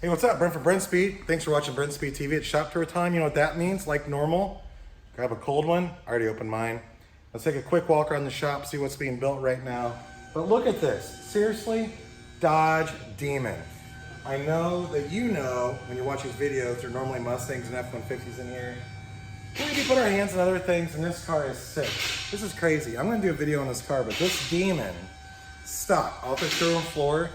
Hey, what's up? Brent from Brenspeed. Thanks for watching Brenspeed TV. It's shop tour time. You know what that means? Like normal, grab a cold one. I already opened mine. Let's take a quick walk around the shop, see what's being built right now. But look at this. Seriously, Dodge Demon. I know that you know when you watch these videos, there are normally Mustangs and F-150s in here. We put our hands on other things, and this car is sick. This is crazy. I'm gonna do a video on this car, but this Demon, stock off the showroom floor.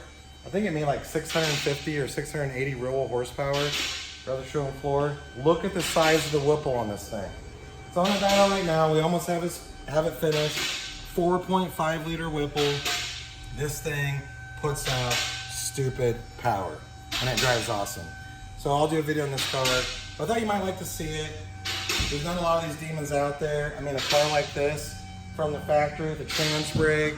I think it made like 650 or 680 real horsepower for the showroom floor. Look at the size of the Whipple on this thing. It's on the dyno right now. We almost have it finished. 4.5 liter Whipple. This thing puts out stupid power, and it drives awesome. So I'll do a video on this car. I thought you might like to see it. There's not a lot of these Demons out there. I mean, a car like this from the factory, the trans brake,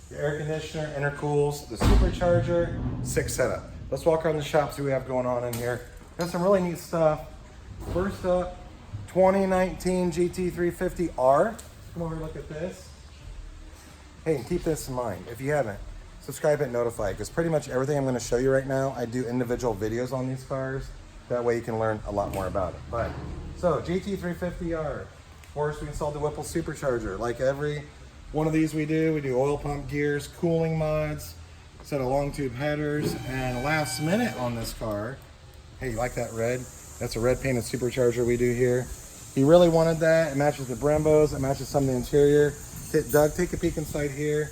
the air conditioner, intercools, the supercharger, sick setup. Let's walk around the shop, see what we have going on in here. Got some really neat stuff. First up, 2019 GT350R. Come over and look at this. Hey, keep this in mind. If you haven't, subscribe and notify, because pretty much everything I'm going to show you right now, I do individual videos on these cars. That way you can learn a lot more about it. But so GT350R. Of course, we installed the Whipple supercharger. Like every one of these we do oil pump gears, cooling mods, set of long tube headers, and last minute on this car, hey, you like that red? That's a red painted supercharger we do here. He really wanted that. It matches the Brembos, it matches some of the interior. Doug, take a peek inside here.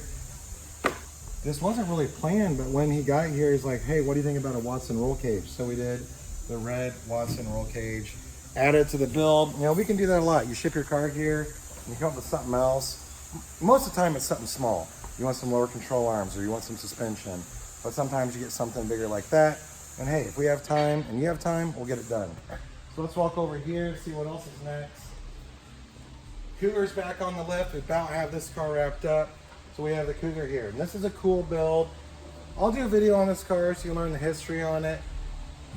This wasn't really planned, but when he got here, he's like, hey, what do you think about a Watson roll cage? So we did the red Watson roll cage, added to the build. You know, we can do that a lot. You ship your car here, and you come up with something else. Most of the time it's something small. You want some lower control arms or you want some suspension, but sometimes you get something bigger like that. And hey, if we have time and you have time, we'll get it done. So let's walk over here, see what else is next. Cougar's back on the lift. We about have this car wrapped up. So we have the Cougar here. And this is a cool build. I'll do a video on this car so you can learn the history on it.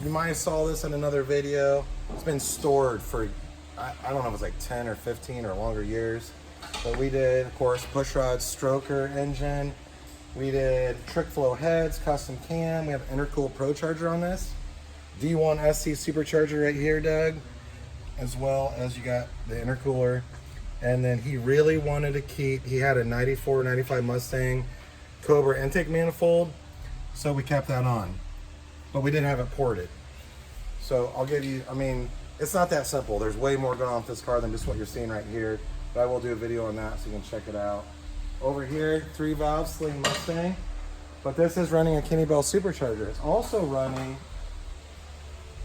You might have saw this in another video. It's been stored for, I don't know if it's like 10 or 15 or longer years. But we did, of course, pushrod stroker engine. We did trick flow heads, custom cam. We have intercooled pro charger on this. D1 SC supercharger right here, Doug. As well as you got the intercooler. And then he really wanted to keep, he had a 94, 95 Mustang Cobra intake manifold. So we kept that on. But we didn't have it ported. So I'll give you, I mean, it's not that simple. There's way more going on with this car than just what you're seeing right here. But I will do a video on that so you can check it out. Over here, 3V's Sling Mustang. But this is running a Kenny Bell supercharger. It's also running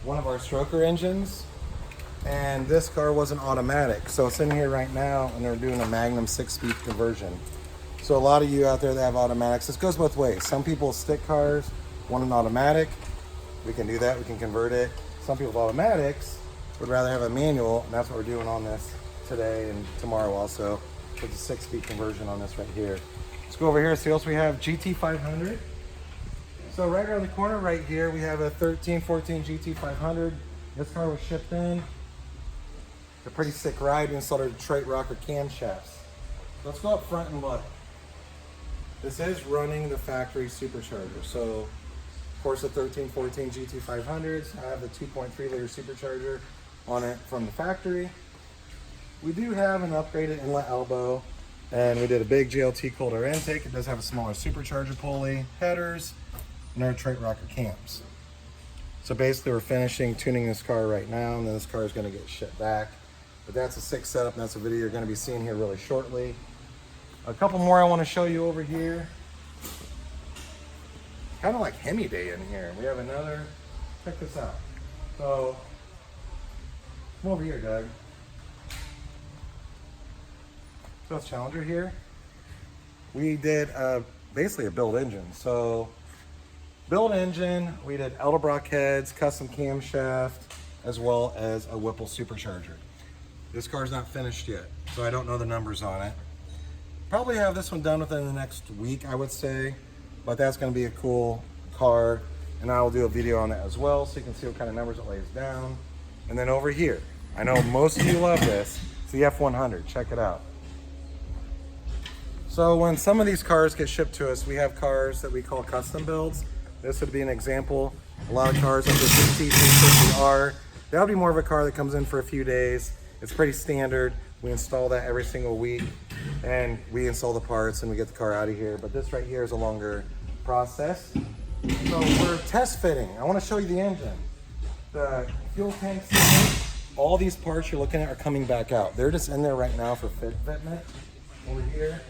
one of our stroker engines. And this car wasn't automatic. So it's in here right now and they're doing a Magnum 6-speed conversion. So a lot of you out there that have automatics, this goes both ways. Some people stick cars want an automatic. We can do that, we can convert it. Some people with automatics would rather have a manual, and that's what we're doing on this today and tomorrow also, with the 6-speed conversion on this right here. Let's go over here, see what else we have. GT500. So right around the corner right here, we have a 13-14 GT500. This car was shipped in. It's a pretty sick ride. We installed our Detroit rocker camshafts. Let's go up front and look. This is running the factory supercharger. So, of course, the 13-14 GT500s. I have the 2.3 liter supercharger on it from the factory. We do have an upgraded inlet elbow, and we did a big GLT cold air intake. It does have a smaller supercharger pulley, headers, and our Detroit rocker cams. So basically we're finishing tuning this car right now, and then this car is going to get shipped back. But that's a sick setup, and that's a video you're going to be seeing here really shortly. A couple more I want to show you over here. Kind of like Hemi Day in here. We have another, check this out. So, come over here, Doug. So it's Challenger here. We did basically a build engine. So build engine, we did Edelbrock heads, custom camshaft, as well as a Whipple supercharger. This car's not finished yet, so I don't know the numbers on it. Probably have this one done within the next week, I would say, but that's gonna be a cool car, and I will do a video on that as well, so you can see what kind of numbers it lays down. And then over here, I know most of you love this, it's the F100, check it out. So when some of these cars get shipped to us, we have cars that we call custom builds. This would be an example. A lot of cars like the GT350R. That would be more of a car that comes in for a few days. It's pretty standard. We install that every single week, and we install the parts and we get the car out of here. But this right here is a longer process. So we're test fitting. I want to show you the engine. The fuel tank system, all these parts you're looking at are coming back out. They're just in there right now for fitment. Over here,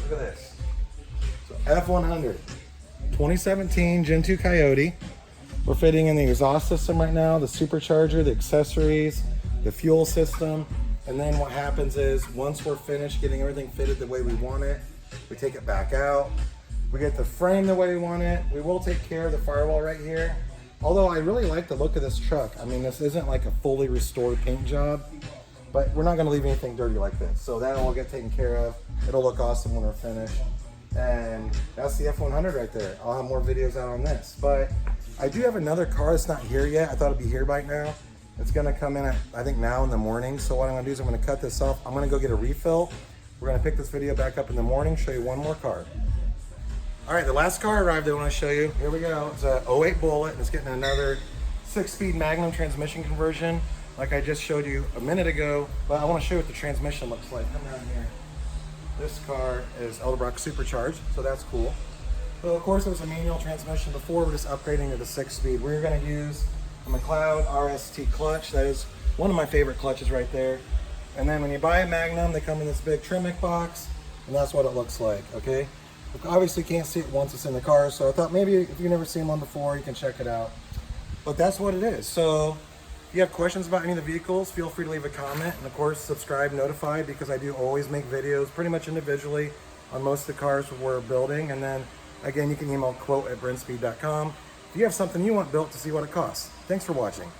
look at this. So F100, 2017 Gen 2 Coyote. We're fitting in the exhaust system right now, the supercharger, the accessories, the fuel system. And then what happens is once we're finished getting everything fitted the way we want it, we take it back out. We get the frame the way we want it. We will take care of the firewall right here. Although I really like the look of this truck. I mean, this isn't like a fully restored paint job, but we're not gonna leave anything dirty like this. So that'll all get taken care of. It'll look awesome when we're finished. And that's the F100 right there. I'll have more videos out on this. But I do have another car that's not here yet. I thought it'd be here by now. It's gonna come in at, I think now in the morning. So what I'm gonna do is I'm gonna cut this off. I'm gonna go get a refill. We're gonna pick this video back up in the morning, show you one more car. All right, the last car arrived I want to show you. Here we go. It's a 08 Bullitt. It's getting another 6-speed Magnum transmission conversion like I just showed you a minute ago. But I want to show you what the transmission looks like. Come down here. This car is Edelbrock supercharged, so that's cool. So of course it was a manual transmission before. We're just upgrading to the 6-speed. We're going to use a McLeod RST clutch. That is one of my favorite clutches right there. And then when you buy a Magnum, they come in this big Tremec box, and that's what it looks like, okay? Obviously can't see it once it's in the car, so I thought maybe if you've never seen one before, you can check it out. But that's what it is. So if you have questions about any of the vehicles, feel free to leave a comment. And of course, subscribe, notify, because I do always make videos pretty much individually on most of the cars we're building. And then again, you can email quote@brenspeed.com if you have something you want built to see what it costs. Thanks for watching.